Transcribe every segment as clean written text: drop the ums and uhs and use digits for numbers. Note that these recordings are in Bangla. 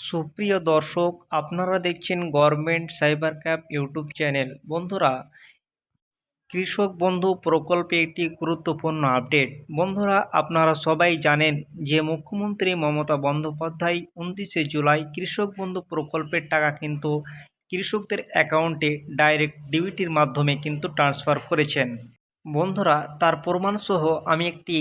সুপ্রিয় দর্শক, আপনারা দেখছেন government cyber cafe YouTube channel. বন্ধুরা, কৃষক বন্ধু প্রকল্পে একটি গুরুত্বপূর্ণ আপডেট। বন্ধুরা, আপনারা সবাই জানেন যে মুখ্যমন্ত্রী মমতা বন্দ্যোপাধ্যায় 29শে জুলাই কৃষক বন্ধু প্রকল্পের টাকা কিন্তু কৃষকদের অ্যাকাউন্টে ডাইরেক্ট ডিবিটির মাধ্যমে কিন্তু ট্রান্সফার করেছেন। বন্ধুরা, তার প্রমাণসহ আমি একটি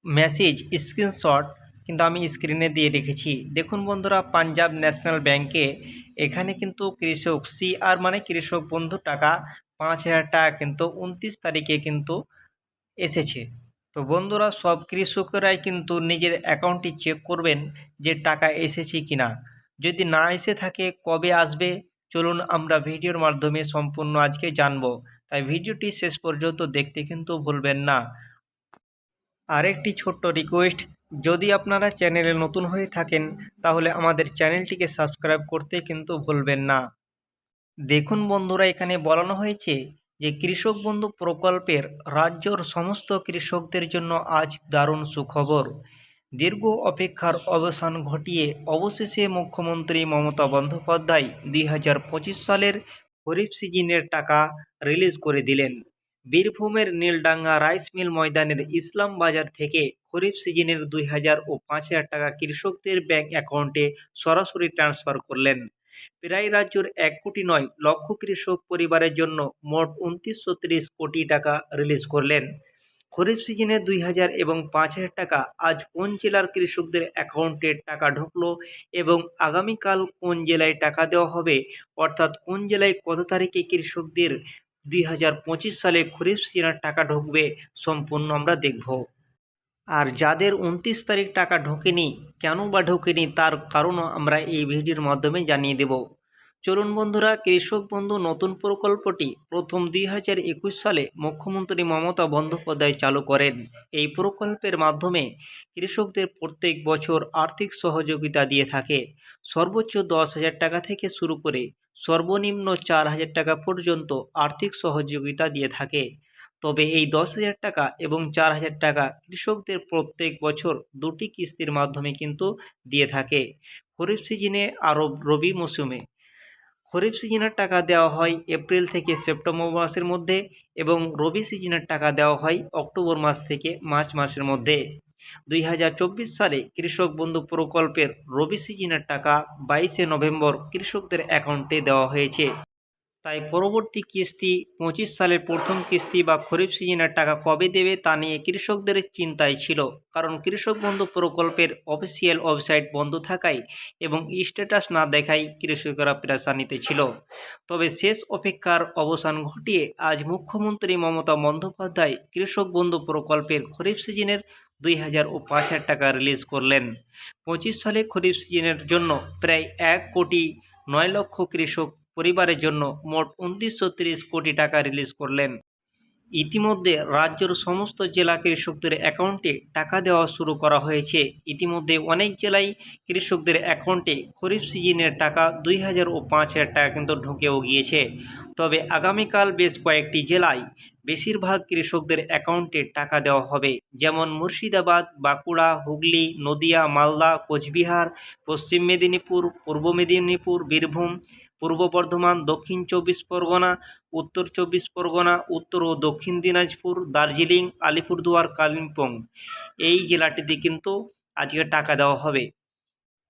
মেসেজ স্ক্রিনশট কিন্তু আমি স্ক্রিনে দিয়ে রেখেছি। দেখুন বন্ধুরা, পাঞ্জাব ন্যাশনাল ব্যাংকে এখানে কিন্তু কৃষক সিআর মানে কৃষক বন্ধু টাকা 5,000 টাকা কিন্তু 29 তারিখে কিন্তু এসেছে। তো বন্ধুরা, সব কৃষকেরাই কিন্তু নিজের অ্যাকাউন্টটি চেক করবেন যে টাকা এসেছে কিনা। যদি না এসে থাকে কবে আসবে, চলুন আমরা ভিডিওর মাধ্যমে সম্পূর্ণ আজকে জানবো। তাই ভিডিওটি শেষ পর্যন্ত দেখতে কিন্তু ভুলবেন না। আরেকটি ছোট্ট রিকোয়েস্ট, যদি আপনারা চ্যানেলে নতুন হয়ে থাকেন তাহলে আমাদের চ্যানেলটিকে সাবস্ক্রাইব করতে কিন্তু ভুলবেন না। দেখুন বন্ধুরা, এখানে বলানো হয়েছে যে কৃষক বন্ধু প্রকল্পের রাজ্যর সমস্ত কৃষকদের জন্য আজ দারুণ সুখবর। দীর্ঘ অপেক্ষার অবসান ঘটিয়ে অবশেষে মুখ্যমন্ত্রী মমতা বন্দ্যোপাধ্যায় 2025 সালের খরিফ সিজনের টাকা রিলিজ করে দিলেন। বীরভূমের নীলডাঙ্গা রাইস মিল ময়দানের ইসলাম বাজার থেকে খরিফ সিজনের 2,000 ও 5,000 টাকা কৃষকদের ব্যাংক অ্যাকাউন্টে সরাসরি ট্রান্সফার করলেন। প্রায় রাজ্যের 1 কোটি 9 লক্ষ কৃষক পরিবারের জন্য মোট 2930 কোটি টাকা রিলিজ করলেন। খরিফ সিজনে 2,000 এবং 5,000 টাকা আজ কোন জেলার কৃষকদের অ্যাকাউন্টে টাকা ঢুকলো এবং আগামীকাল কোন জেলায় টাকা দেওয়া হবে, অর্থাৎ কোন জেলায় কত তারিখে কৃষকদের 2025 সালে খরিফ সিজনের টাকা ঢুকবে, সম্পূর্ণ আমরা দেখব। আর যাদের 29 তারিখ টাকা ঢোকেনি, কেন বা ঢোকেনি তার কারণও আমরা এই ভিডিওর মাধ্যমে জানিয়ে দেব। চলুন বন্ধুরা, কৃষক বন্ধু নতুন প্রকল্পটি প্রথম 2021 সালে মুখ্যমন্ত্রী মমতা বন্দ্যোপাধ্যায় চালু করেন। এই প্রকল্পের মাধ্যমে কৃষকদের প্রত্যেক বছর আর্থিক সহযোগিতা দিয়ে থাকে। সর্বোচ্চ 10,000 টাকা থেকে শুরু করে সর্বনিম্ন 4,000 টাকা পর্যন্ত আর্থিক সহযোগিতা দিয়ে থাকে। তবে এই 10,000 টাকা এবং 4,000 টাকা কৃষকদের প্রত্যেক বছর দুটি কিস্তির মাধ্যমে কিন্তু দিয়ে থাকে। খরিফ সিজনে আর রবি মৌসুমে খরিফ সিজনের টাকা দেওয়া হয় এপ্রিল থেকে সেপ্টেম্বর মাসের মধ্যে এবং রবি সিজনের টাকা দেওয়া হয় অক্টোবর মাস থেকে মার্চ মাসের মধ্যে। 2024 সালে কৃষক বন্ধু প্রকল্পের রবি সিজনের টাকা 22শে নভেম্বর কৃষকদের অ্যাকাউন্টে দেওয়া হয়েছে। তাই পরবর্তী কিস্তি 25 সালের প্রথম কিস্তি বা খরিফ সিজনের টাকা কবে দেবে তা নিয়ে কৃষকদের চিন্তায় ছিল, কারণ কৃষক বন্ধু প্রকল্পের অফিসিয়াল ওয়েবসাইট বন্ধ থাকায় এবং স্ট্যাটাস না দেখায় কৃষকেরা পেরেশানিতে ছিল। তবে শেষ অপেক্ষার অবসান ঘটিয়ে আজ মুখ্যমন্ত্রী মমতা বন্দ্যোপাধ্যায় কৃষক বন্ধু প্রকল্পের খরিফ সিজনের 2,000 ও 5,000 টাকা রিলিজ করলেন। 25 সালে খরিফ সিজনের জন্য প্রায় 1 কোটি 9 লক্ষ কৃষক পরিবারের জন্য মোট 2930 কোটি টাকা রিলিজ করলেন। ইতিমধ্যে রাজ্যের সমস্ত জেলা কৃষকদের অ্যাকাউন্টে টাকা দেওয়া শুরু করা হয়েছে। ইতিমধ্যে অনেক জেলায় কৃষকদের অ্যাকাউন্টে খরিফ সিজনের টাকা 2,000 ও 5,000 টাকা কিন্তু ঢুকেও গিয়েছে। তবে আগামীকাল বেশ কয়েকটি জেলায় বেশিরভাগ কৃষকদের অ্যাকাউন্টে টাকা দেওয়া হবে, যেমন মুর্শিদাবাদ, বাঁকুড়া, হুগলি, নদিয়া, মালদা, কোচবিহার, পশ্চিম মেদিনীপুর, পূর্ব মেদিনীপুর, বীরভূম, পূর্ব বর্ধমান, দক্ষিণ 24 পরগনা, উত্তর 24 পরগনা, উত্তর ও দক্ষিণ দিনাজপুর, দার্জিলিং, আলিপুরদুয়ার, কালিম্পং এই জেলাটিতে কিন্তু আজকে টাকা দেওয়া হবে।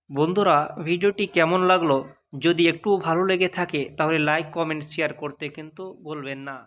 বন্ধুরা, ভিডিওটি কেমন লাগলো? যদি একটু ভালো লেগে থাকে তাহলে লাইক, কমেন্ট, শেয়ার করতে কিন্তু ভুলবেন না।